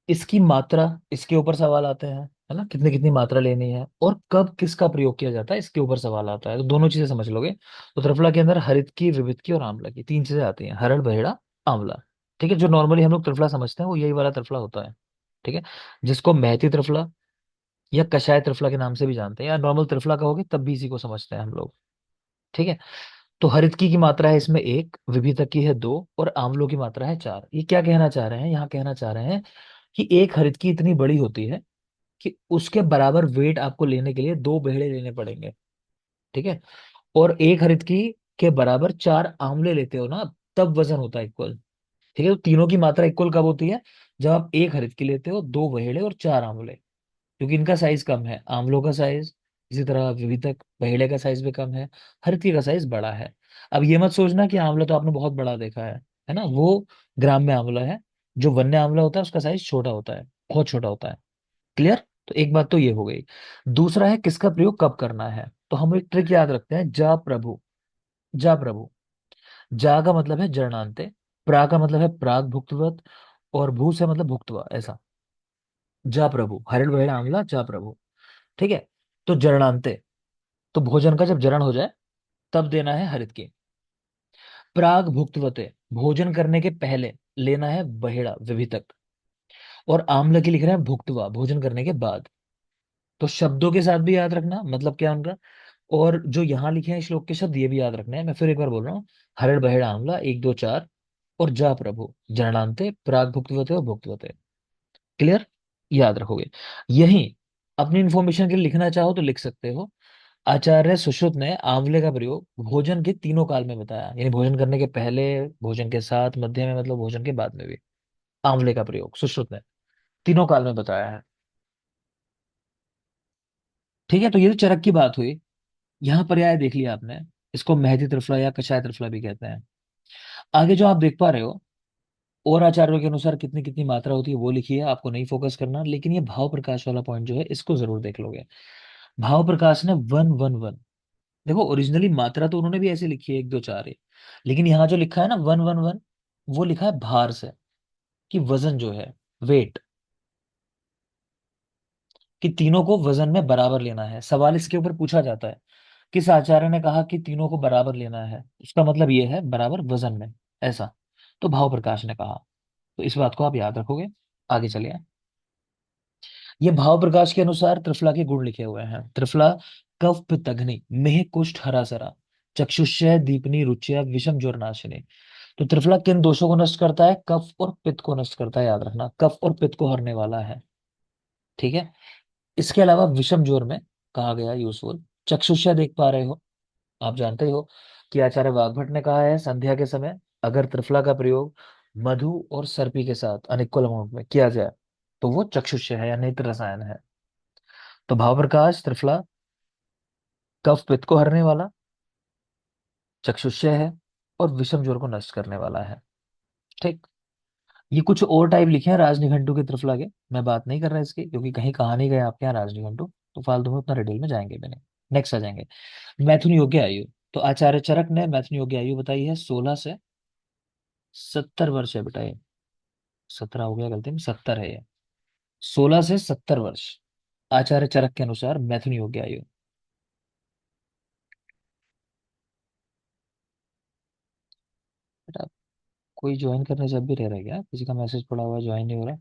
इसकी मात्रा, इसके ऊपर सवाल आते हैं, है ना, कितनी कितनी मात्रा लेनी है, और कब किसका प्रयोग किया जाता है इसके ऊपर सवाल आता है। तो दोनों चीजें समझ लोगे तो त्रिफला के अंदर हरित की, विविध की और आंवला की तीन चीजें आती हैं, हरड़ बहेड़ा आंवला। ठीक है, जो नॉर्मली हम लोग त्रिफला समझते हैं वो यही वाला त्रिफला होता है। ठीक है, जिसको महती त्रिफला या कषाय त्रिफला के नाम से भी जानते हैं, या नॉर्मल त्रिफला कहोगे तब भी इसी को समझते हैं हम लोग। ठीक है, तो हरितकी की मात्रा है इसमें एक, विभितक की है दो, और आंवलों की मात्रा है चार। ये क्या कहना चाह रहे हैं, यहाँ कहना चाह रहे हैं कि एक हरितकी इतनी बड़ी होती है कि उसके बराबर वेट आपको लेने के लिए दो बेहड़े लेने पड़ेंगे। ठीक है, और एक हरितकी के बराबर चार आंवले लेते हो ना, तब वजन होता है इक्वल। ठीक है, तो तीनों की मात्रा इक्वल कब होती है, जब आप एक हरितकी लेते हो, दो बहेड़े और चार आंवले। क्योंकि इनका साइज कम है, आंवलों का साइज, इसी तरह विविधक बहेड़े का साइज भी कम है, हरितकी का साइज बड़ा है। अब ये मत सोचना कि आंवला तो आपने बहुत बड़ा देखा है ना, वो ग्राम में आंवला है। जो वन्य आंवला होता है उसका साइज छोटा होता है, बहुत छोटा होता है। क्लियर? तो एक बात तो ये हो गई। दूसरा है किसका प्रयोग कब करना है, तो हम एक ट्रिक याद रखते हैं, जा प्रभु। जा प्रभु, जा का मतलब है जरणांते, प्रा का मतलब है प्राग भुक्तवत, और भू से मतलब भुक्तवा, ऐसा। जा प्रभु, हरिण बहेड़ा आंवला जा प्रभु। ठीक है, तो जरणांते, तो भोजन का जब जरण हो जाए तब देना है हरित की। प्राग भुक्तवते, भोजन करने के पहले लेना है बहेड़ा विभितक। और आम्ल की लिख रहे हैं भुक्तवा, भोजन करने के बाद। तो शब्दों के साथ भी याद रखना मतलब क्या उनका, और जो यहाँ लिखे हैं श्लोक के शब्द ये भी याद रखना है। मैं फिर एक बार बोल रहा हूँ, हरड़ बहेड़ा आंवला एक दो चार, और जा प्रभु जरणांते प्राग भुक्तवते और भुक्तवते। क्लियर? याद रखोगे। यही अपनी इंफॉर्मेशन के लिए लिखना चाहो तो लिख सकते हो। आचार्य सुश्रुत ने आंवले का प्रयोग भोजन के तीनों काल में बताया, यानी भोजन करने के पहले, भोजन के साथ, मध्य में मतलब भोजन के बाद में भी आंवले का प्रयोग सुश्रुत ने तीनों काल में बताया है। ठीक है, तो ये तो चरक की बात हुई। यहाँ पर्याय देख लिया आपने, इसको मेहदी त्रिफला या कषाय त्रिफला भी कहते हैं। आगे जो आप देख पा रहे हो, और आचार्यों के अनुसार कितनी कितनी मात्रा होती है वो लिखी है, आपको नहीं फोकस करना, लेकिन ये भाव प्रकाश वाला पॉइंट जो है इसको जरूर देख लोगे। भाव प्रकाश ने वन वन वन, देखो ओरिजिनली मात्रा तो उन्होंने भी ऐसे लिखी है एक दो चार है, लेकिन यहाँ जो लिखा है ना वन वन वन, वो लिखा है भार से, कि वजन जो है, वेट, कि तीनों को वजन में बराबर लेना है। सवाल इसके ऊपर पूछा जाता है, किस आचार्य ने कहा कि तीनों को बराबर लेना है, उसका मतलब ये है बराबर वजन में, ऐसा। तो भाव प्रकाश ने कहा, तो इस बात को आप याद रखोगे। आगे चलिए। ये भाव प्रकाश के अनुसार त्रिफला के गुण लिखे हुए हैं। त्रिफला कफ पित्त अग्नि मेह कुष्ठ हरासरा चक्षुष्य दीपनी रुचिया विषम ज्वर नाशिनी। तो त्रिफला किन दोषों को नष्ट करता है, कफ और पित्त को नष्ट करता है, याद रखना, कफ और पित्त को हरने वाला है। ठीक है, इसके अलावा विषम ज्वर में कहा गया यूजफुल। चक्षुष्य देख पा रहे हो, आप जानते ही हो कि आचार्य वाग्भट ने कहा है संध्या के समय अगर त्रिफला का प्रयोग मधु और सर्पी के साथ अनइक्वल अमाउंट में किया जाए तो वो चक्षुष्य है या नेत्र रसायन है। तो भाव प्रकाश त्रिफला कफ पित्त को हरने वाला, चक्षुष्य है, और विषम ज्वर को नष्ट करने वाला है। ठीक, ये कुछ और टाइप लिखे हैं राजनिघंटु के त्रिफला के, मैं बात नहीं कर रहा इसकी, क्योंकि कहीं कहा नहीं गया आपके यहाँ राजनिघंटु, तो फालतू में उतना डिटेल में जाएंगे भी नहीं। नेक्स्ट आ जाएंगे, मैथुन योग्य आयु। तो आचार्य चरक ने मैथुन योग्य आयु बताई है 16 से 70 वर्ष है बेटा ये, 17 हो गया गलती में, 70 है ये, 16 से 70 वर्ष आचार्य चरक के अनुसार मैथुन योग्य आयु। बेटा कोई ज्वाइन करने से अब भी रह रहा है क्या, किसी का मैसेज पड़ा हुआ ज्वाइन नहीं हो रहा?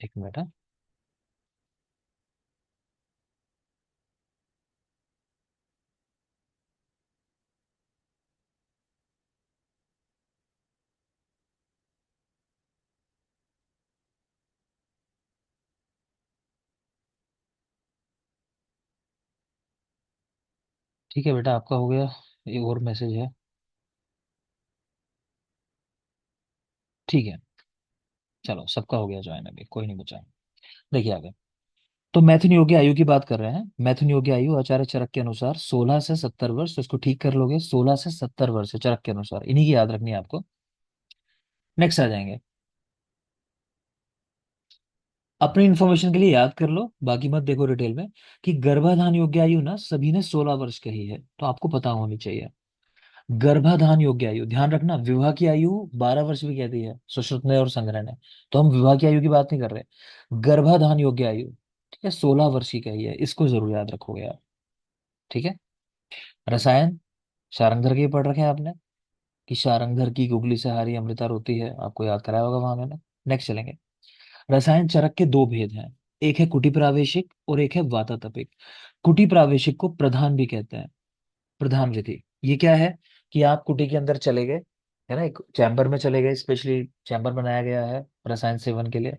एक मिनट, हाँ। ठीक है बेटा, आपका हो गया। एक और मैसेज है। ठीक है, चलो सबका हो गया ज्वाइन, अभी कोई नहीं बचा। देखिए आगे, तो मैथुन योग्य आयु की बात कर रहे हैं। मैथुन योग्य आयु आचार्य चरक के अनुसार 16 से 70 वर्ष, तो इसको ठीक कर लोगे, 16 से 70 वर्ष है चरक के अनुसार, इन्हीं की याद रखनी है आपको। नेक्स्ट आ जाएंगे, अपनी इंफॉर्मेशन के लिए याद कर लो, बाकी मत देखो डिटेल में, कि गर्भाधान योग्य आयु ना सभी ने 16 वर्ष कही है, तो आपको पता होनी चाहिए। गर्भाधान योग्य आयु, ध्यान रखना विवाह की आयु 12 वर्ष भी कहती है सुश्रुत ने और संग्रह ने। तो हम विवाह की आयु की बात नहीं कर रहे, गर्भाधान योग्य आयु, ठीक है, 16 वर्ष की कही है, इसको जरूर याद रखोगे आप। ठीक है। रसायन, शारंगधर के पढ़ रखे हैं आपने, कि शारंगधर की गुगली से हारी अमृता रोती है, आपको याद कराया होगा वहां मैंने। नेक्स्ट चलेंगे। रसायन चरक के दो भेद हैं, एक है कुटी प्रावेशिक और एक है वातातपिक। कुटी प्रावेशिक को प्रधान भी कहते हैं, प्रधान विधि। ये क्या है, कि आप कुटी के अंदर चले गए, है ना, एक चैम्बर में चले गए, स्पेशली चैम्बर बनाया गया है रसायन सेवन के लिए,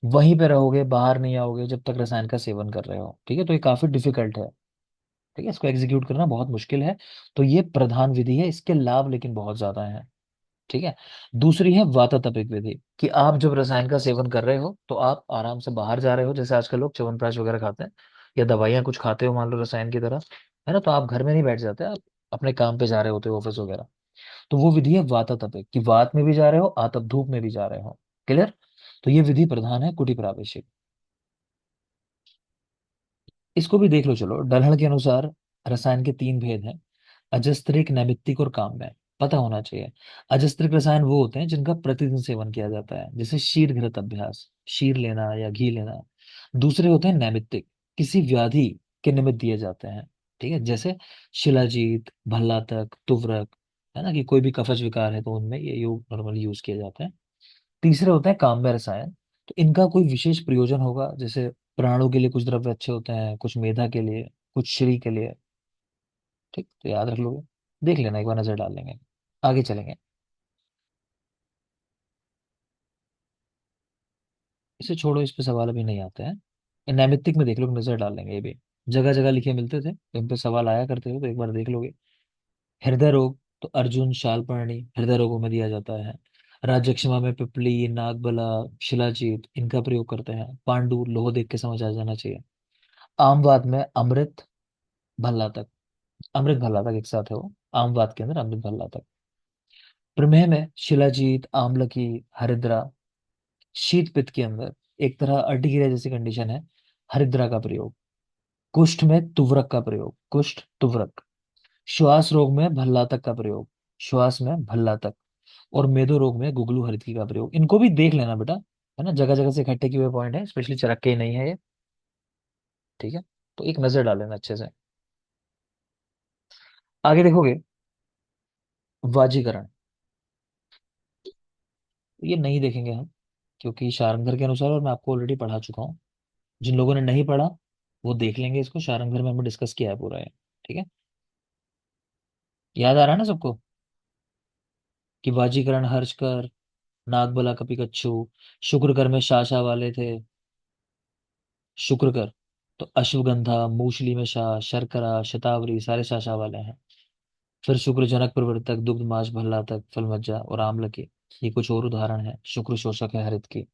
वहीं पे रहोगे, बाहर नहीं आओगे जब तक रसायन का सेवन कर रहे हो। ठीक है, तो ये काफी डिफिकल्ट है। ठीक है, इसको एग्जीक्यूट करना बहुत मुश्किल है। तो ये प्रधान विधि है, इसके लाभ लेकिन बहुत ज्यादा है। ठीक है। दूसरी है वातातपिक विधि, कि आप जब रसायन का सेवन कर रहे हो तो आप आराम से बाहर जा रहे हो, जैसे आजकल लोग च्यवनप्राश वगैरह खाते हैं या दवाइयां कुछ खाते हो मान लो रसायन की तरह, है ना, तो आप घर में नहीं बैठ जाते, आप अपने काम पे जा रहे होते हो, ऑफिस वगैरह। तो वो विधि है वातातपिक, कि वात में भी जा रहे हो, आतप धूप में भी जा रहे हो। क्लियर। तो ये विधि प्रधान है कुटी प्रावेशिक। इसको भी देख लो, चलो डलहल के अनुसार रसायन के तीन भेद हैं, अजस्त्रिक, नैमित्तिक और काम्य। पता होना चाहिए। अजस्त्रिक रसायन वो होते हैं जिनका प्रतिदिन सेवन किया जाता है, जैसे शीर घृत अभ्यास, शीर लेना या घी लेना। दूसरे होते हैं नैमित्तिक, किसी व्याधि के निमित्त दिए जाते हैं। ठीक है, जैसे शिलाजीत, भल्लातक, तुवरक, है ना, कि कोई भी कफज विकार है तो उनमें ये योग नॉर्मली यूज किए जाते हैं। तीसरे होते हैं काम्य रसायन, तो इनका कोई विशेष प्रयोजन होगा, जैसे प्राणों के लिए कुछ द्रव्य अच्छे होते हैं, कुछ मेधा के लिए, कुछ श्री के लिए। ठीक, तो याद रख लोगे, देख लेना, एक बार नजर डाल लेंगे। आगे चलेंगे। इसे छोड़ो, इस पे सवाल अभी नहीं आते हैं। नैमित्तिक में देख लो, नजर डाल लेंगे, ये भी जगह जगह लिखे मिलते थे, तो इन पे सवाल आया करते थे, तो एक बार देख लोगे। हृदय रोग, तो अर्जुन, शालपर्णी हृदय रोगों में दिया जाता है। राजक्षमा में पिपली, नागबला, शिलाजीत, इनका प्रयोग करते हैं। पांडु, लोह देख के समझ आ जाना चाहिए। आमवाद में अमृत, भल्ला तक, अमृत भल्ला तक एक साथ है वो, आमवाद के अंदर अमृत भल्ला तक। प्रमेह में शिलाजीत, आमलकी, हरिद्रा। शीत पित्त के अंदर एक तरह अर्टिकेरिया जैसी कंडीशन है, हरिद्रा का प्रयोग। कुष्ठ में तुवरक का प्रयोग, कुष्ठ तुवरक। श्वास रोग में भल्लातक का प्रयोग, श्वास में भल्लातक। और मेदो रोग में गुगलू हरितकी का प्रयोग। इनको भी देख लेना बेटा, है ना, जगह जगह से इकट्ठे किए हुए पॉइंट है, स्पेशली चरक के ही नहीं है ये। ठीक है, तो एक नजर डाल लेना अच्छे से। आगे देखोगे, वाजीकरण, ये नहीं देखेंगे हम, क्योंकि शारंगधर के अनुसार, और मैं आपको ऑलरेडी पढ़ा चुका हूँ। जिन लोगों ने नहीं पढ़ा वो देख लेंगे इसको, शारंगधर में हमने डिस्कस किया है पूरा है। ठीक है, याद आ रहा है ना सबको, कि वाजीकरण हर्षकर, नागबला, कपिकच्छु, शुक्रकर में शाशा वाले थे, शुक्रकर। तो अश्वगंधा, मूशली में शाह, शर्करा, शतावरी, सारे शाशा वाले हैं। फिर शुक्र, जनक प्रवर्तक, दुग्ध, माश, भल्लातक, फलमज्जा और आम्लकी। ये कुछ और उदाहरण है। शुक्र शोषक है हरित की,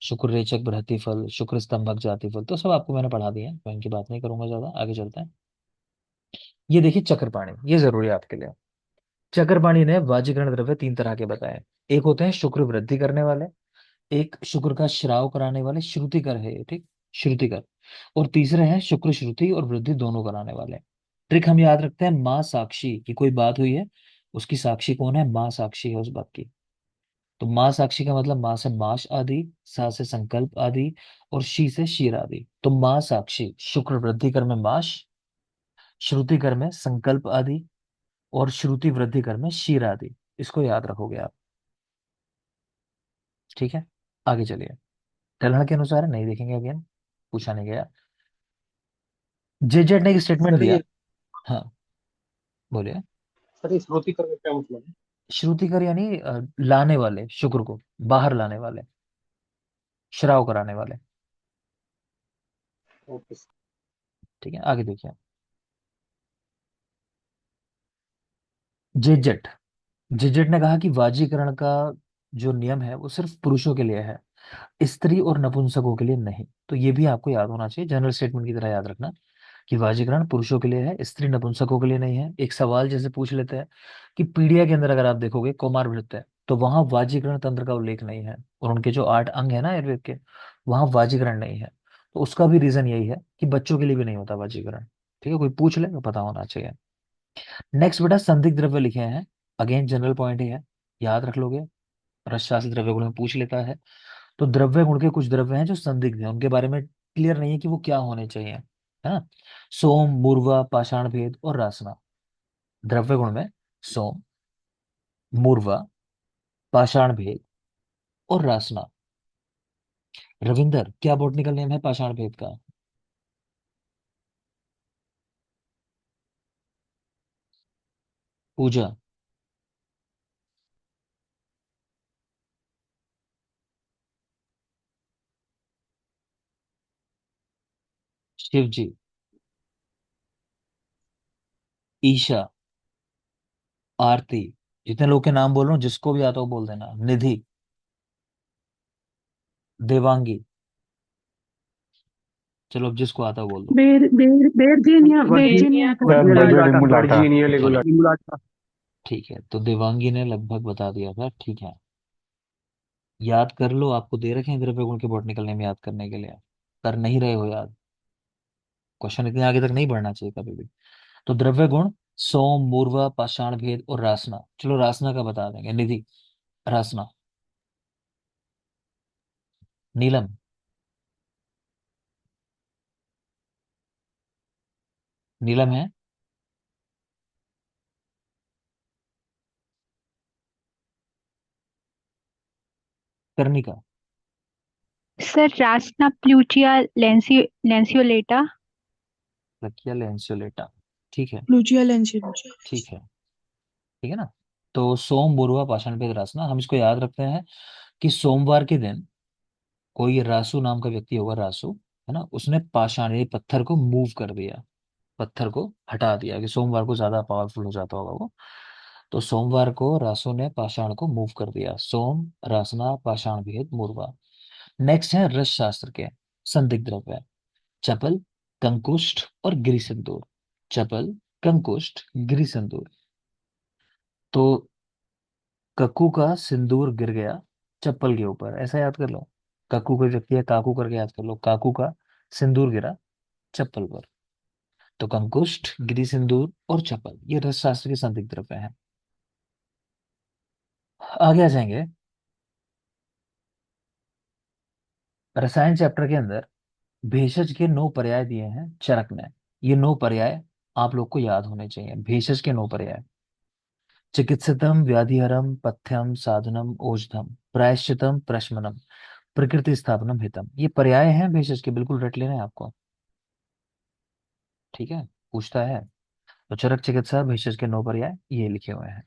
शुक्र रेचक, बृहति फल, शुक्र स्तंभक, जाति फल, तो सब आपको मैंने पढ़ा दिया है, मैं इनकी बात नहीं करूंगा ज्यादा। आगे चलते हैं। ये देखिए चक्रपाणी, ये जरूरी है आपके लिए। चक्रपाणी ने वाजीकरण द्रव्य तीन तरह के बताए। एक होते हैं शुक्र वृद्धि करने वाले, एक शुक्र का श्राव कराने वाले, श्रुतिकर है ये, ठीक, श्रुतिकर। और तीसरे हैं शुक्र श्रुति और वृद्धि दोनों कराने वाले। ट्रिक हम याद रखते हैं, माँ साक्षी की कोई बात हुई है, उसकी साक्षी कौन है, माँ साक्षी है उस बात की। तो माँ साक्षी का मतलब माँ से माश आदि, सा से संकल्प आदि, और शी से शीर आदि। तो माँ साक्षी, शुक्र वृद्धि कर में माश, श्रुति कर में संकल्प आदि, और श्रुति वृद्धि कर में शीर आदि। इसको याद रखोगे आप। ठीक है, आगे चलिए। टलहण के अनुसार है, नहीं देखेंगे अगेन, पूछा नहीं गया। जेजेड ने एक स्टेटमेंट सर दिया। ये हाँ, बोलिए। सर ये श्रुति करने का क्या मतलब है? श्रुतिकर यानी लाने वाले, शुक्र को बाहर लाने वाले, श्राव कराने वाले। Okay sir. ठीक है, आगे देखिए। जेजेट, जेजेट ने कहा कि वाजीकरण का जो नियम है वो सिर्फ पुरुषों के लिए है, स्त्री और नपुंसकों के लिए नहीं। तो ये भी आपको याद होना चाहिए, जनरल स्टेटमेंट की तरह याद रखना, कि वाजीकरण पुरुषों के लिए है, स्त्री नपुंसकों के लिए नहीं है। एक सवाल जैसे पूछ लेते हैं कि पीडिया के अंदर अगर आप देखोगे कौमार भृत्य, तो वहां वाजीकरण तंत्र का उल्लेख नहीं है, और उनके जो 8 अंग है ना आयुर्वेद के, वहां वाजीकरण नहीं है। तो उसका भी रीजन यही है कि बच्चों के लिए भी नहीं होता वाजीकरण। ठीक है, कोई पूछ ले तो पता होना चाहिए। नेक्स्ट बेटा संदिग्ध द्रव्य लिखे हैं। अगेन जनरल पॉइंट ही है, याद रख लोगे। रसशास्त्र द्रव्य गुण में पूछ लेता है। तो द्रव्य गुण के कुछ द्रव्य हैं जो संदिग्ध हैं, उनके बारे में क्लियर नहीं है कि वो क्या होने चाहिए, है ना। सोम, मूर्वा, पाषाण भेद और रासना। द्रव्य गुण में सोम, मूर्वा, पाषाण भेद और रासना। रविंदर, क्या बॉटनिकल नेम है पाषाण भेद का? पूजा। शिव जी। ईशा। आरती। जितने लोग के नाम बोल रहा हूँ, जिसको भी आता हो बोल देना। निधि। देवांगी। चलो अब जिसको आता हो बोल दो। बेरजेनिया वर्जीनिया बेरजेनिया था सर, शायद। लेगुलाटा वर्जीनिया वर्जीनिया चलो लेगुलाटा। निमुलाटा। ठीक है, तो देवांगी ने लगभग बता दिया था, ठीक है। याद कर लो, आपको दे रखे हैं द्रव्य गुण के बॉटनिकल नेम याद करने के लिए। कर नहीं रहे हो याद। क्वेश्चन इतने आगे तक नहीं बढ़ना चाहिए कभी भी। तो द्रव्य गुण सोम, मूर्वा, पाषाण भेद और रासना। चलो रासना का बता देंगे। निधि। रासना। नीलम। नीलम है। कर्णिका। सर रासना प्लूचिया लैंसियोलेटा। लकिया लेंसुलेटा। ठीक है। लुचिया लेंसिया। ठीक है। ठीक है ना। तो सोम, मूर्वा, पाषाण भेद, रासना, हम इसको याद रखते हैं कि सोमवार के दिन कोई रासु नाम का व्यक्ति होगा, रासु, है ना, उसने पाषाण यानी पत्थर को मूव कर दिया, पत्थर को हटा दिया, कि सोमवार को ज्यादा पावरफुल हो जाता होगा वो। तो सोमवार को रासु ने पाषाण को मूव कर दिया। सोम, रासना, पाषाण भेद, मूर्वा। नेक्स्ट है रस शास्त्र के संदिग्ध द्रव्य। चपल, कंकुष्ठ और गिरिसिंदूर। चपल, कंकुष्ठ, गिरिसिंदूर। तो कक्कू का सिंदूर गिर गया चप्पल के ऊपर, ऐसा याद कर लो। कक्कू कोई व्यक्ति है, काकू करके याद कर लो। काकू का सिंदूर गिरा चप्पल पर। तो कंकुष्ठ, गिरी सिंदूर और चप्पल, ये रस शास्त्र के संदिग्ध द्रव्य हैं। आगे आ जाएंगे रसायन चैप्टर के अंदर। भेषज के 9 पर्याय दिए हैं चरक में। ये 9 पर्याय आप लोग को याद होने चाहिए। भेषज के 9 पर्याय। चिकित्सितम, व्याधिहरम, पथ्यम, साधनम, ओषधम, प्रायश्चितम, प्रशमनम, प्रकृति स्थापनम, हितम। ये पर्याय हैं भेषज के, बिल्कुल रट लेना है आपको। ठीक है, पूछता है। तो चरक चिकित्सा भेषज के 9 पर्याय ये लिखे हुए हैं।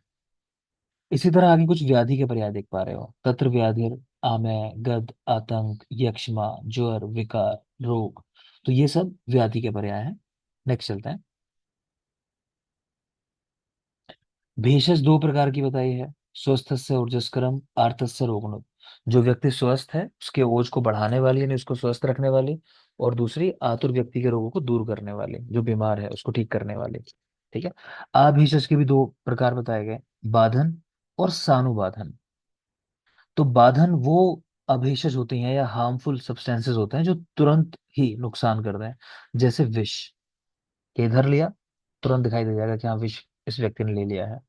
इसी तरह आगे कुछ व्याधि के पर्याय देख पा रहे हो। तत्र व्याधिर, आमय, गद, आतंक, यक्ष्मा, ज्वर, विकार, रोग। तो ये सब व्याधि के पर्याय हैं। नेक्स्ट चलते हैं। भेषज 2 प्रकार की बताई है। स्वस्थ से ऊर्जस्करम, आर्तस्य रोगणुत। जो व्यक्ति स्वस्थ है उसके ओज को बढ़ाने वाली, यानी उसको स्वस्थ रखने वाली। और दूसरी आतुर व्यक्ति के रोगों को दूर करने वाली, जो बीमार है उसको ठीक करने वाली। ठीक है। अभेषज के भी 2 प्रकार बताए गए। बाधन और सानुबाधन। तो बाधन वो अभेषज होती हैं या हार्मफुल सब्सटेंसेस होते हैं जो तुरंत ही नुकसान कर दें। जैसे विष, के इधर लिया, तुरंत दिखाई दे जाएगा कि हाँ विष इस व्यक्ति ने ले लिया है।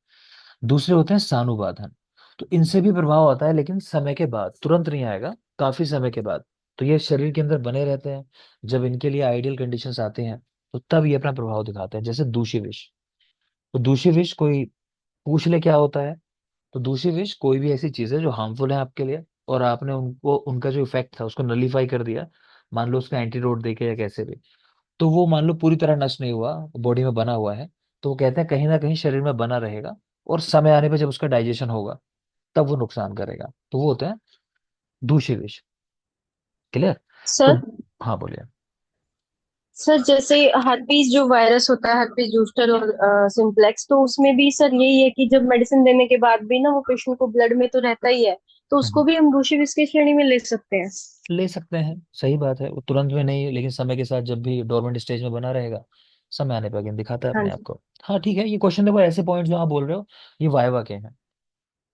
दूसरे होते हैं सानुबाधन। तो इनसे भी प्रभाव आता है, लेकिन समय के बाद, तुरंत नहीं आएगा, काफी समय के बाद। तो ये शरीर के अंदर बने रहते हैं। जब इनके लिए आइडियल कंडीशंस आते हैं तो तब ये अपना प्रभाव दिखाते हैं। जैसे दूषी विष। तो दूषी विष कोई पूछ ले क्या होता है। तो दूषी विष कोई भी ऐसी चीज है जो हार्मफुल है आपके लिए, और आपने उनको, उनका जो इफेक्ट था उसको नलीफाई कर दिया। मान लो उसका एंटीडोट देके या कैसे भी, तो वो मान लो पूरी तरह नष्ट नहीं हुआ, बॉडी में बना हुआ है। तो वो कहते हैं कहीं ना कहीं शरीर में बना रहेगा, और समय आने पर जब उसका डाइजेशन होगा तब वो नुकसान करेगा। तो वो होते हैं दूषी विष। क्लियर। तो सर हाँ बोलिए। सर जैसे हर्पीज जो वायरस होता है, हर्पीज जूस्टर और सिम्प्लेक्स, तो उसमें भी सर यही है कि जब मेडिसिन देने के बाद भी ना वो पेशेंट को ब्लड में तो रहता ही है, तो उसको हम्म, भी हम दूसरी विष की श्रेणी में ले सकते हैं। ले सकते हैं, सही बात है। वो तुरंत में नहीं, लेकिन समय के साथ जब भी डोरमेंट स्टेज में बना रहेगा, समय आने पर अगेन दिखाता है हाँ अपने आप जी। को। हाँ ठीक है, ये क्वेश्चन देखो, ऐसे पॉइंट जो आप बोल रहे हो ये वाइवा के हैं,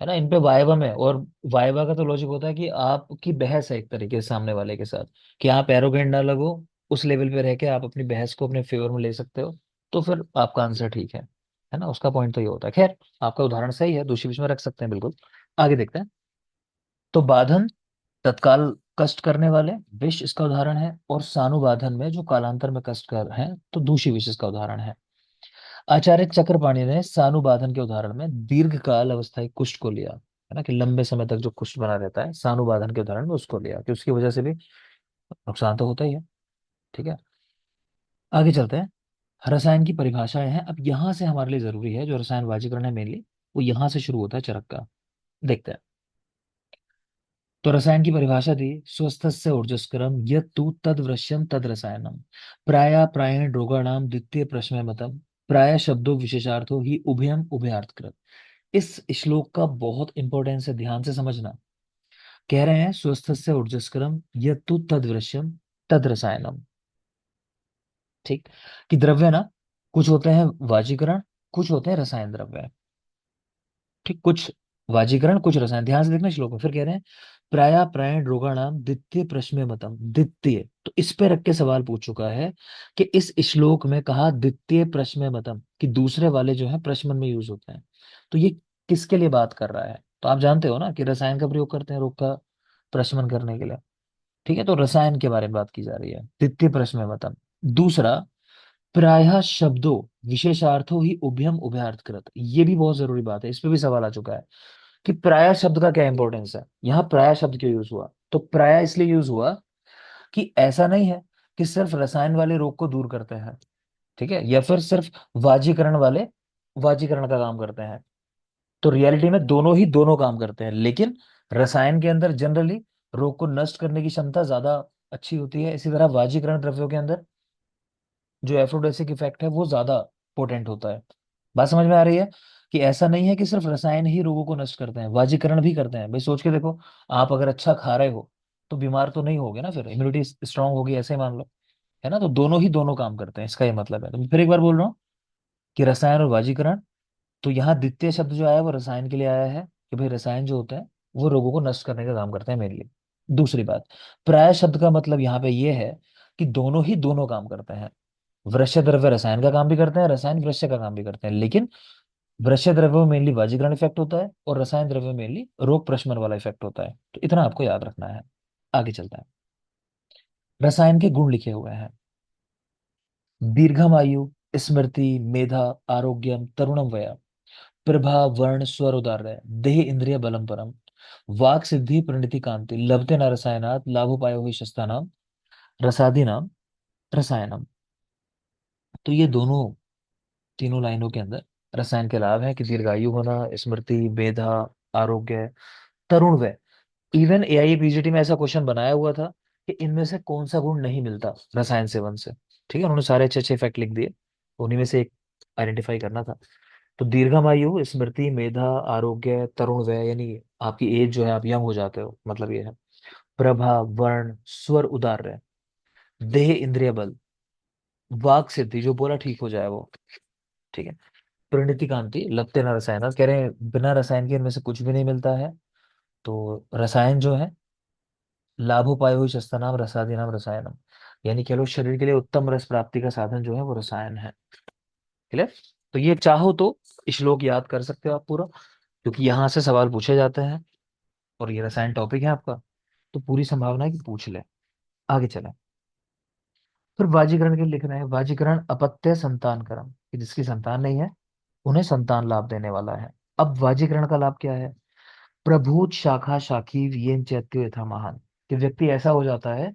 है ना, इन पे वाइवा में। और वाइवा का तो लॉजिक होता है कि आपकी बहस है एक तरीके से सामने वाले के साथ, कि आप एरोगेंट ना लगो, उस लेवल पे रह के आप अपनी बहस को अपने फेवर में ले सकते हो, तो फिर आपका आंसर ठीक है। है ना, उसका पॉइंट तो ये होता है। खैर, आपका उदाहरण सही है, दूषित विष में रख सकते हैं बिल्कुल। आगे देखते हैं। तो बाधन तत्काल कष्ट करने वाले विष इसका उदाहरण है, और सानुबाधन में जो कालांतर में कष्ट कर है तो दूषी विष इसका उदाहरण है। आचार्य चक्रपाणि ने सानुबाधन के उदाहरण में दीर्घकाल अवस्थायी कुष्ठ को लिया, है ना, कि लंबे समय तक जो कुष्ठ बना रहता है, सानुबाधन के उदाहरण में उसको लिया, कि उसकी वजह से भी नुकसान तो होता ही है। ठीक है, आगे चलते हैं। रसायन की परिभाषाएं हैं, अब यहां से हमारे लिए जरूरी है, जो रसायन वाजीकरण है मेनली वो यहां से शुरू होता है, चरक का। देखते हैं। तो रसायन की परिभाषा दी, स्वस्थस्य ऊर्जस्करम यत् तु तद्वृश्यम तद रसायनम, प्राय प्रायण रोगाणाम द्वितीय प्रश्न मतम, प्राय शब्दों विशेषार्थो ही उभयम उभयार्थकृत। इस श्लोक का बहुत इंपॉर्टेंस है, ध्यान से समझना। कह रहे हैं स्वस्थस्य ऊर्जस्करम यत् तु तद्वृश्यम तद रसायनम। ठीक, कि द्रव्य ना कुछ होते हैं वाजीकरण, कुछ होते हैं रसायन द्रव्य। ठीक, कुछ वाजीकरण कुछ रसायन। ध्यान से देखना श्लोक में, फिर कह रहे हैं प्राया प्रायण रोगाणाम द्वितीय प्रश्न मतम। द्वितीय, तो इस पे रख के सवाल पूछ चुका है कि इस श्लोक में कहा द्वितीय प्रश्न मतम, कि दूसरे वाले जो है प्रश्न में यूज होते हैं। तो ये किसके लिए बात कर रहा है? तो आप जानते हो ना कि रसायन का प्रयोग करते हैं रोग का प्रशमन करने के लिए। ठीक है, तो रसायन के बारे में बात की जा रही है, द्वितीय प्रश्न मतम। दूसरा, प्रायः शब्दों विशेषार्थों ही उभयम उभयार्थकृत। ये भी बहुत जरूरी बात है, इस पे भी सवाल आ चुका है कि प्रायः शब्द का क्या इंपॉर्टेंस है। यहाँ प्रायः शब्द क्यों यूज हुआ? तो प्रायः इसलिए यूज हुआ कि ऐसा नहीं है कि सिर्फ रसायन वाले रोग को दूर करते हैं, ठीक है, या फिर सिर्फ वाजीकरण वाले वाजीकरण का काम करते हैं। तो रियलिटी में दोनों ही दोनों काम करते हैं, लेकिन रसायन के अंदर जनरली रोग को नष्ट करने की क्षमता ज्यादा अच्छी होती है। इसी तरह वाजीकरण द्रव्यों के अंदर जो एफ्रोडेसिक इफेक्ट है वो ज्यादा पोटेंट होता है। बात समझ में आ रही है कि ऐसा नहीं है कि सिर्फ रसायन ही रोगों को नष्ट करते हैं, वाजीकरण भी करते हैं। भाई सोच के देखो, आप अगर अच्छा खा रहे हो तो बीमार तो नहीं होगे ना, फिर इम्यूनिटी स्ट्रांग होगी, ऐसे ही मान लो, है ना। तो दोनों ही दोनों काम करते हैं, इसका ये मतलब है। तो मैं फिर एक बार बोल रहा हूँ कि रसायन और वाजीकरण। तो यहाँ द्वितीय शब्द जो आया है वो रसायन के लिए आया है, कि भाई रसायन जो होते हैं वो रोगों को नष्ट करने का काम करते हैं मेनली। दूसरी बात, प्राय शब्द का मतलब यहाँ पे ये है कि दोनों ही दोनों काम करते हैं। वृक्ष द्रव्य रसायन का काम भी करते हैं, रसायन वृक्ष का काम भी करते हैं, लेकिन वृक्ष द्रव्य में मेनली वाजीकरण इफेक्ट होता है और रसायन द्रव्य में मेनली रोग प्रशमन वाला इफेक्ट होता है। तो इतना आपको याद रखना है। आगे चलता है। रसायन के गुण लिखे हुए हैं, दीर्घम आयु, स्मृति, मेधा, आरोग्यम, तरुणम वया, प्रभा, वर्ण, स्वर, उदार, देह, इंद्रिय, बलम परम, वाक सिद्धि, परिणति, कांति, लभते न रसायनात् लाभोपायो हि शस्तानाम, रसादि नाम रसायनम। तो ये दोनों तीनों लाइनों के अंदर रसायन के लाभ है कि दीर्घायु होना, स्मृति, मेधा, आरोग्य, तरुण वय। इवन एआई पीजीटी में ऐसा क्वेश्चन बनाया हुआ था कि इनमें से कौन सा गुण नहीं मिलता रसायन सेवन से। ठीक है, उन्होंने सारे अच्छे अच्छे इफेक्ट लिख दिए, उन्हीं में से एक आइडेंटिफाई करना था। तो दीर्घायु, स्मृति, मेधा, आरोग्य, तरुण वय, यानी आपकी एज जो है आप यंग हो जाते हो, मतलब ये है। प्रभा, वर्ण, स्वर, उदार, देह, इंद्रिय, बल, वाक सिद्धि, जो बोला ठीक हो जाए वो। ठीक है, परिणति कांति, लगते ना रसायन, कह रहे हैं बिना रसायन के इनमें से कुछ भी नहीं मिलता है। तो रसायन जो है, लाभोपाय हुई सस्ता नाम रसादि नाम रसायनम, यानी कह लो शरीर के लिए उत्तम रस प्राप्ति का साधन जो है वो रसायन है। क्लियर? तो ये चाहो तो श्लोक याद कर सकते हो आप पूरा, क्योंकि यहाँ से सवाल पूछे जाते हैं और ये रसायन टॉपिक है आपका, तो पूरी संभावना है कि पूछ ले। आगे चले। फिर वाजीकरण के लिख रहे हैं, वाजीकरण अपत्य संतान करम, कि जिसकी संतान नहीं है उन्हें संतान लाभ देने वाला है। अब वाजीकरण का लाभ क्या है? प्रभुत शाखा शाखी येन चैत्यो यथा महान, कि व्यक्ति ऐसा हो जाता है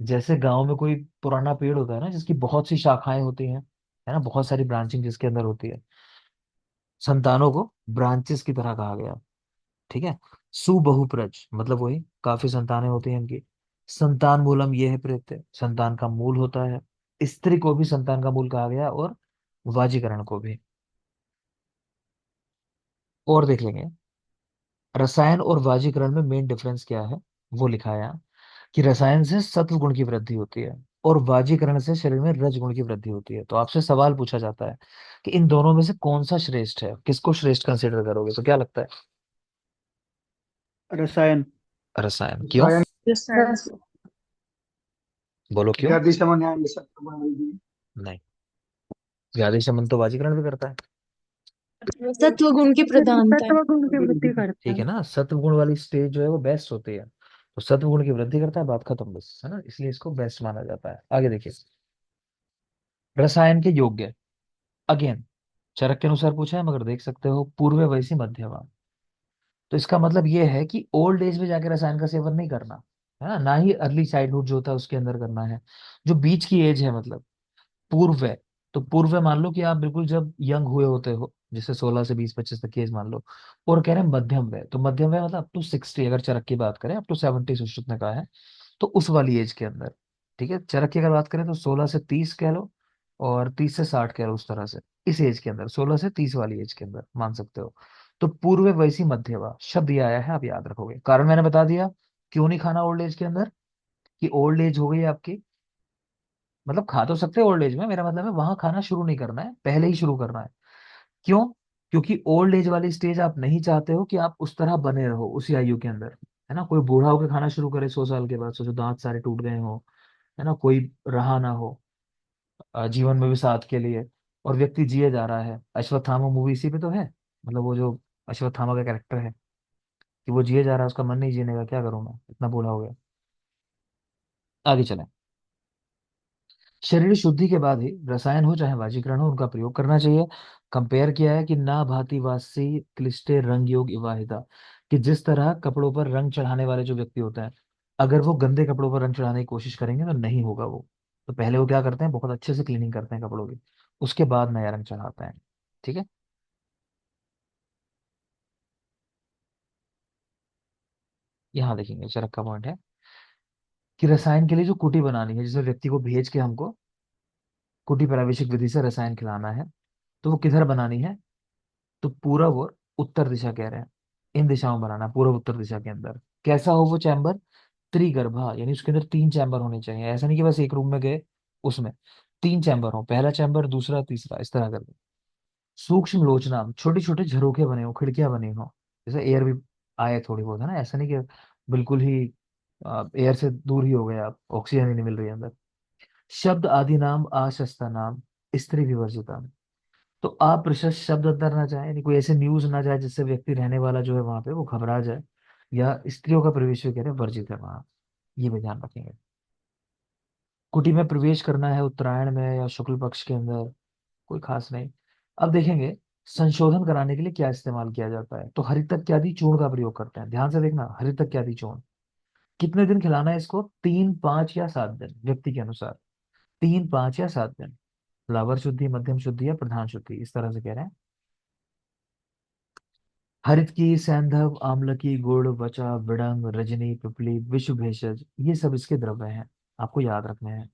जैसे गांव में कोई पुराना पेड़ होता है ना, जिसकी बहुत सी शाखाएं होती हैं, है ना, बहुत सारी ब्रांचिंग जिसके अंदर होती है। संतानों को ब्रांचेस की तरह कहा गया। ठीक है, सुबहुप्रज मतलब वही काफी संतानें होती हैं इनकी। संतान मूलम ये है प्रत्यय, संतान का मूल होता है। स्त्री को भी संतान का मूल कहा गया, और वाजीकरण को भी। और देख लेंगे रसायन और वाजीकरण में मेन डिफरेंस क्या है, वो लिखा है यहाँ, कि रसायन से सत्व गुण की वृद्धि होती है और वाजीकरण से शरीर में रज गुण की वृद्धि होती है। तो आपसे सवाल पूछा जाता है कि इन दोनों में से कौन सा श्रेष्ठ है, किसको श्रेष्ठ कंसिडर करोगे, तो क्या लगता है? रसायन। रसायन। क्यों? रसायन। रस- बोलो क्यों। व्याधि समन्वय निःशक्त गुण वृद्धि। नहीं, व्याधि शमन तो वाजीकरण भी करता है। सत्व गुण की प्रधानता है। तत्व गुण की वृद्धि करता ठीक है है। ना, सत्व गुण वाली स्टेज जो है वो बेस्ट होती है, तो सत्व गुण की वृद्धि करता है, बात खत्म बस, है ना, इसलिए इसको बेस्ट माना जाता है। आगे देखिए, रसायन के योग्य, अगेन चरक के अनुसार पूछा है, मगर देख सकते हो पूर्व वयसी मध्यमा। तो इसका मतलब ये है कि ओल्ड एज में जाके रसायन का सेवन नहीं करना, है ना, ना ही अर्ली चाइल्डहुड जो होता है उसके अंदर करना है, जो बीच की एज है, मतलब पूर्व है। तो पूर्व मान लो कि आप बिल्कुल जब यंग हुए होते हो, जैसे 16 से 20 25 तक की एज मान लो, और कह रहे हैं मध्यम वय, तो मध्यम वय मतलब अप टू 60, अगर चरक की बात करें अप टू 70 सुश्रुत ने कहा है, तो उस वाली एज के अंदर। ठीक है, चरक की अगर बात करें तो 16 से 30 कह लो, और 30 से 60 कह लो, उस तरह से इस एज के अंदर, 16 से 30 वाली एज के अंदर मान सकते हो। तो पूर्व वयसी मध्यवा शब्द ये आया है, आप याद रखोगे, कारण मैंने बता दिया। क्यों नहीं खाना ओल्ड एज के अंदर, कि ओल्ड एज हो गई है आपकी, मतलब खा तो सकते हैं ओल्ड एज में, मेरा मतलब है वहां खाना शुरू नहीं करना है, पहले ही शुरू करना है। क्यों? क्योंकि ओल्ड एज वाली स्टेज आप नहीं चाहते हो कि आप उस तरह बने रहो उसी आयु के अंदर, है ना, कोई बूढ़ा होकर खाना शुरू करे 100 साल के बाद, सोचो दांत सारे टूट गए हो, है ना, कोई रहा ना हो जीवन में भी साथ के लिए, और व्यक्ति जिए जा रहा है। अश्वत्थामा मूवी इसी पे तो है, मतलब वो जो अश्वत्थामा का कैरेक्टर है, कि वो जिए जा रहा है, उसका मन नहीं जीने का, क्या करूं मैं, इतना बूढ़ा हो गया। आगे चलें, शरीर शुद्धि के बाद ही रसायन हो चाहे वाजीकरण हो उनका प्रयोग करना चाहिए। कंपेयर किया है कि ना भांति वासी क्लिष्टे रंग योग विवाहिता, कि जिस तरह कपड़ों पर रंग चढ़ाने वाले जो व्यक्ति होते हैं, अगर वो गंदे कपड़ों पर रंग चढ़ाने की कोशिश करेंगे तो नहीं होगा वो। तो पहले वो क्या करते हैं, बहुत अच्छे से क्लीनिंग करते हैं कपड़ों की, उसके बाद नया रंग चढ़ाते हैं। ठीक है, यहाँ देखेंगे चरक का पॉइंट है कि रसायन के लिए जो कुटी बनानी है, जिसमें व्यक्ति को भेज के हमको कुटी प्रावेशिक विधि से रसायन खिलाना है, तो वो किधर बनानी है, तो पूरब और उत्तर दिशा कह रहे हैं, इन दिशाओं में बनाना, पूर्व उत्तर दिशा के अंदर। कैसा हो वो चैम्बर, त्रिगर्भा, यानी उसके अंदर 3 चैम्बर होने चाहिए, ऐसा नहीं कि बस एक रूम में गए, उसमें 3 चैम्बर हो, पहला चैम्बर, दूसरा, तीसरा, इस तरह करके। सूक्ष्म लोचना, छोटे छोटे झरोखे बने हो, खिड़कियां बनी हो, जैसे एयर भी आए थोड़ी बहुत, है ना, ऐसा नहीं कि बिल्कुल ही एयर से दूर ही हो गए आप, ऑक्सीजन ही नहीं मिल रही है अंदर। शब्द आदि नाम आशस्ता नाम स्त्री विवर्जिता, तो अप्रशस्त शब्द अंदर ना जाए, यानी कोई ऐसे न्यूज ना जाए जिससे व्यक्ति रहने वाला जो है वहां पे वो घबरा जाए, या स्त्रियों का प्रवेश वगैरह वर्जित है वहां, ये भी ध्यान रखेंगे। कुटी में प्रवेश करना है उत्तरायण में या शुक्ल पक्ष के अंदर, कोई खास नहीं। अब देखेंगे संशोधन कराने के लिए क्या इस्तेमाल किया जाता है, तो हरितक्यादि चूर्ण का प्रयोग करते हैं, ध्यान से देखना, हरितक्यादि चूर्ण। कितने दिन खिलाना है इसको, 3 5 या 7 दिन, व्यक्ति के अनुसार, 3 5 या 7 दिन। लावर शुद्धि, मध्यम शुद्धि या प्रधान शुद्धि, इस तरह से कह रहे हैं। हरित की, सैंधव, आम्लकी, गुड़, वचा, विडंग, रजनी, पिपली, विश्व भेषज, ये सब इसके द्रव्य हैं, आपको याद रखने हैं।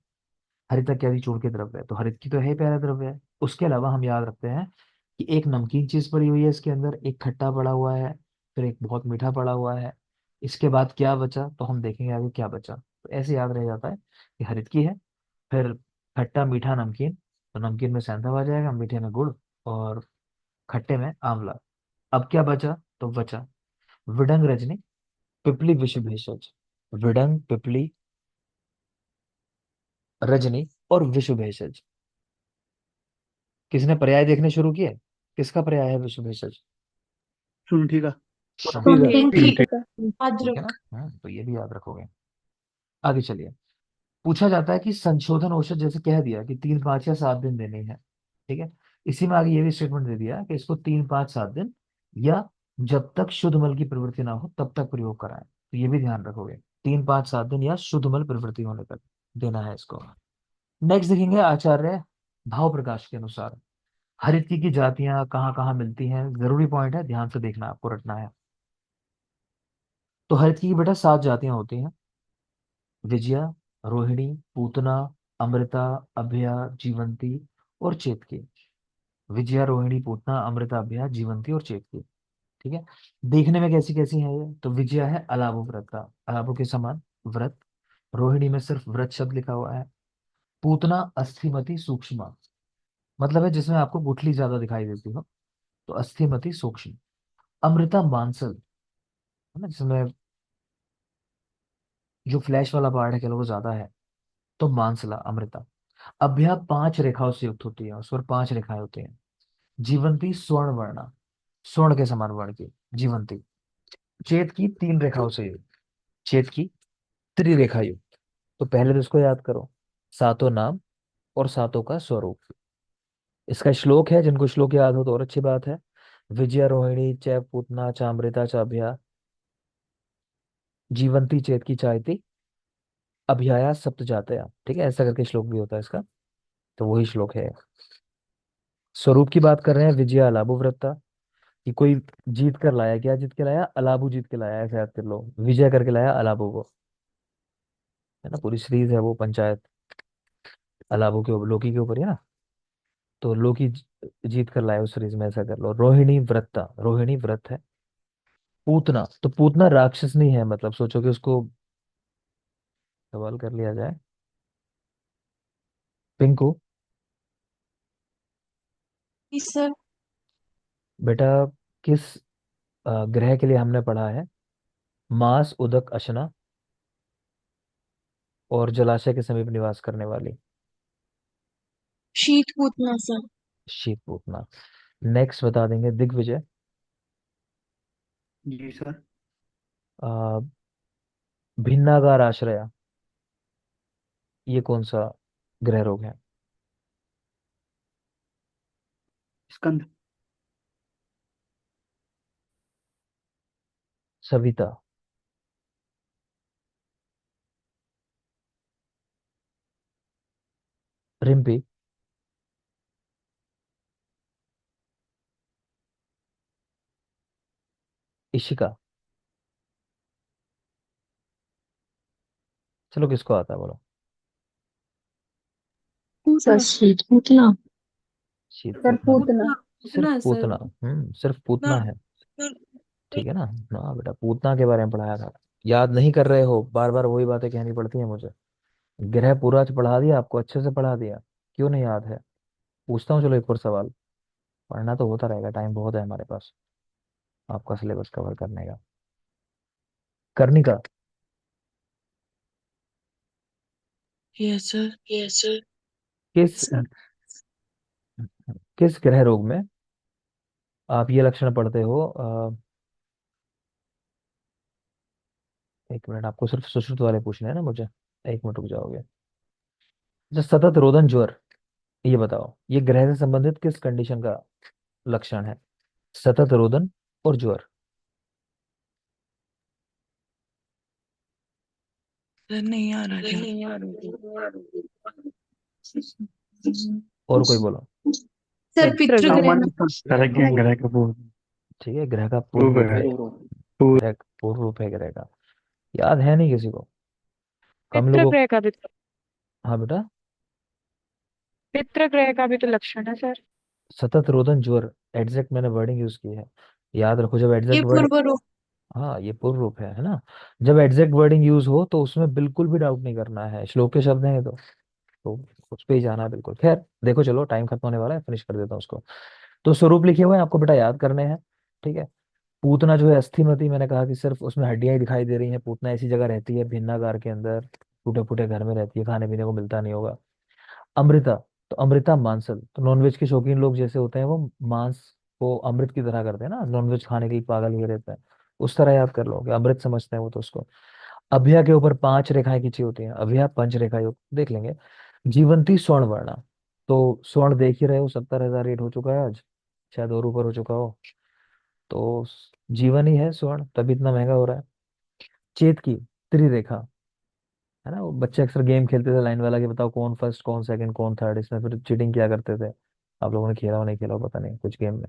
हरित इत्यादि चूर्ण के द्रव्य है, तो हरित की तो है ही पहला द्रव्य है। उसके अलावा हम याद रखते हैं कि एक नमकीन चीज पड़ी हुई है इसके अंदर, एक खट्टा पड़ा हुआ है, फिर एक बहुत मीठा पड़ा हुआ है। इसके बाद क्या बचा, तो हम देखेंगे आगे क्या बचा, तो ऐसे याद रह जाता है कि हरित की है, फिर खट्टा, मीठा, नमकीन, तो नमकीन में सैंधव आ जाएगा, मीठे में गुड़, और खट्टे में आंवला। अब क्या बचा, तो बचा विडंग, रजनी, पिपली, विश्व भेषज। विडंग, पिपली, रजनी और विश्व भेषज। किसने पर्याय देखने शुरू किए, किसका पर्याय है विश्व भेषज, शुंठी का। शुंठी का। ठीक ठीक है। ठीक है अदरक। ना, तो ये भी याद रखोगे। आगे चलिए, पूछा जाता है कि संशोधन औषध, जैसे कह दिया कि 3 5 या 7 दिन देनी है, ठीक है, इसी में आगे ये भी स्टेटमेंट दे दिया कि इसको 3 5 7 दिन, या जब तक शुद्ध मल की प्रवृत्ति ना हो तब तक प्रयोग कराएं, तो ये भी ध्यान रखोगे, 3 5 7 दिन या शुद्ध मल प्रवृत्ति होने तक देना है इसको। नेक्स्ट देखेंगे आचार्य भाव प्रकाश के अनुसार हरित की जातियां कहाँ कहाँ मिलती हैं, जरूरी पॉइंट है, ध्यान से देखना, आपको रटना है। तो हरित की बेटा 7 जातियां होती हैं, विजया, रोहिणी, पूतना, अमृता, अभया, जीवंती और चेतकी। विजया, रोहिणी, पूतना, अमृता, अभया, जीवंती और चेतकी। ठीक है, देखने में कैसी कैसी है ये, तो विजया है अलाभो व्रत का, अलाभो के समान व्रत। रोहिणी में सिर्फ व्रत शब्द लिखा हुआ है। पूतना अस्थिमति सूक्ष्म, मतलब है जिसमें आपको गुठली ज्यादा दिखाई देती हो, तो अस्थिमति सूक्ष्म। अमृता मांसल, है ना, जिसमें जो फ्लैश वाला पार्ट है कह लो वो ज्यादा है, तो मांसला, अमृता। अभ्या 5 रेखाओं से युक्त होती है, उस पर 5 रेखाएं होती हैं। जीवंती स्वर्ण वर्णा, स्वर्ण के समान वर्ण की जीवंती। चेत की तीन रेखाओं से युक्त, चेत की त्रिरेखा युक्त। तो पहले तो इसको याद करो, सातों नाम और सातों का स्वरूप। इसका श्लोक है, जिनको श्लोक याद हो तो और अच्छी बात है। विजया रोहिणी च पूतना चामृता च अभया, जीवंती चेत की चायती, अभ्याया सप्त जातया। ठीक है, ऐसा करके श्लोक भी होता है इसका। तो वही श्लोक है। स्वरूप की बात कर रहे हैं, विजया अलाबु वृत्ता, कि कोई जीत कर लाया। क्या जीत के लाया? अलाबु जीत के लाया, ऐसे याद कर लो। विजय करके लाया अलाबु को, है ना, पूरी सीरीज है वो पंचायत अलाबु के लोकी के ऊपर है ना। तो लोकी जीत कर लाया उस सीरीज में, ऐसा कर लो। रोहिणी व्रता, रोहिणी व्रत है। पूतना, तो पूतना राक्षस नहीं है, मतलब सोचो कि उसको सवाल कर लिया जाए। पिंकू, जी सर। बेटा किस ग्रह के लिए हमने पढ़ा है मास उदक अशना और जलाशय के समीप निवास करने वाली? शीत पूतना सर। शीत पूतना। नेक्स्ट बता देंगे दिग्विजय। जी सर। आ, भिन्नागार आश्रया, ये कौन सा ग्रह रोग है? स्कंद। सविता, रिम्पी, इशिका। चलो किसको आता है बोलो। सर शीत पूतना। शीत सर पूतना। पूतना। सिर्फ पूतना है सर। पूतना, सिर्फ पूतना है। सर ठीक है ना। हाँ बेटा, पूतना के बारे में पढ़ाया था। याद नहीं कर रहे हो, बार बार वही बातें कहनी पड़ती हैं मुझे। ग्रह पूरा पढ़ा दिया आपको, अच्छे से पढ़ा दिया, क्यों नहीं याद है? पूछता हूँ, चलो एक और सवाल। पढ़ना तो होता रहेगा, टाइम बहुत है हमारे पास आपका सिलेबस कवर करने का। कर्णिका, यस सर। Yes sir. किस किस ग्रह रोग में आप ये लक्षण पढ़ते हो? एक मिनट, आपको सिर्फ सुश्रुत वाले पूछने हैं ना मुझे। एक मिनट रुक जाओगे। जो सतत रोदन ज्वर, ये बताओ, ये ग्रह से संबंधित किस कंडीशन का लक्षण है? सतत रोदन और ज्वर। सर नहीं आ रहा क्या? नहीं आ रहा। और कोई बोलो। सर सर पितृग्रह में। सामान्य ग्रह का पूर्ण ठीक है, ग्रह का पूर्ण रूप रूप है। है। ग्रह पूर्ण रूप है ग्रह का। याद है नहीं किसी को? कम पितृ लोगों। ग्रह का भी तो हाँ बेटा, पितृ ग्रह का भी तो लक्षण है सर। सतत रोदन ज्वर, एग्जैक्ट मैंने वर्डिंग यूज की है। याद रखो, जब ये एग्जैक्ट वर्ड। पूर्व रूप। हाँ, ये पूर्ण रूप है ना। जब एग्जैक्ट वर्डिंग यूज हो तो उसमें बिल्कुल भी डाउट नहीं करना है, श्लोक के शब्द हैं ये तो उस पे ही जाना है बिल्कुल। खैर देखो, चलो टाइम खत्म होने वाला है, फिनिश कर देता हूँ उसको। तो स्वरूप लिखे हुए हैं, आपको बेटा याद करने हैं। ठीक है। पूतना जो है अस्थिमती, मैंने कहा कि सिर्फ उसमें हड्डियां ही दिखाई दे रही हैं। पूतना ऐसी जगह रहती है भिन्नागार के अंदर, टूटे फूटे घर में रहती है, खाने पीने को मिलता नहीं होगा। अमृता, तो अमृता मांसल, तो नॉनवेज के शौकीन लोग जैसे होते हैं, वो मांस को अमृत की तरह करते हैं ना, नॉनवेज खाने के लिए पागल हुए रहते हैं। उस तरह याद कर लो कि अमृत समझते हैं वो तो उसको। अभ्या के ऊपर पांच रेखाएं खींची होती हैं, अभ्या पंच रेखा योग देख लेंगे। जीवंती स्वर्ण वर्णा, तो स्वर्ण देख ही रहे हो, 70,000 रेट हो चुका है आज, शायद और ऊपर हो चुका हो। तो जीवन ही है स्वर्ण, तभी इतना महंगा हो रहा है। चेत की त्रिरेखा, है ना, वो बच्चे अक्सर गेम खेलते थे लाइन वाला, कि बताओ कौन फर्स्ट कौन सेकंड कौन थर्ड, इसमें फिर चीटिंग किया करते थे। आप लोगों ने खेला हो नहीं खेला हो पता नहीं, कुछ गेम में,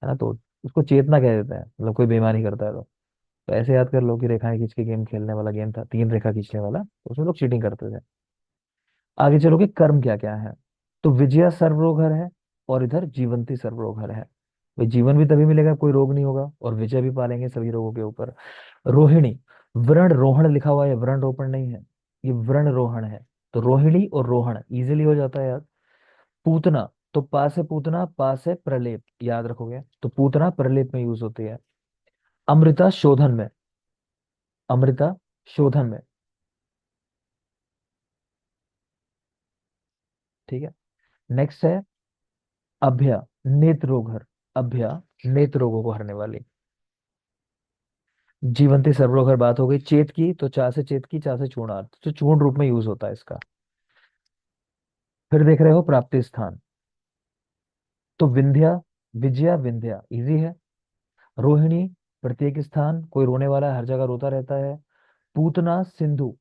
है ना। तो उसको चेतना कह देते हैं, मतलब कोई बेईमानी करता है तो ऐसे याद कर लो कि रेखाएं खींच के गेम खेलने वाला गेम था, तीन रेखा खींचने वाला, तो उसमें लोग चीटिंग करते थे। आगे चलोगे, कर्म क्या क्या है। तो विजया सर्वरोग हर है, और इधर जीवंती सर्वरोग हर है। भाई जीवन भी तभी मिलेगा, कोई रोग नहीं होगा, और विजय भी पालेंगे सभी रोगों के ऊपर। रोहिणी, व्रण रोहण लिखा हुआ है, व्रण रोपण नहीं है, ये व्रण रोहण है। तो रोहिणी और रोहण इजीली हो जाता है याद। पूतना, तो पा से पूतना, पा से प्रलेप, याद रखोगे, तो पूतना प्रलेप में यूज होती है। अमृता शोधन में, अमृता शोधन में। ठीक है। नेक्स्ट है अभ्य, नेत्र रोग हर, अभ्या, नेत्र रोगों को हरने वाली। जीवंती सर्वरोग हर बात हो गई। चेत की, तो चा से चेत की, चा से चूर्णार्थ, तो चूर्ण रूप में यूज होता है इसका। फिर देख रहे हो प्राप्ति स्थान, तो विंध्या, विजया, विंध्या इजी है। रोहिणी, प्रत्येक स्थान, कोई रोने वाला है, हर जगह रोता रहता है। पूतना, सिंधु,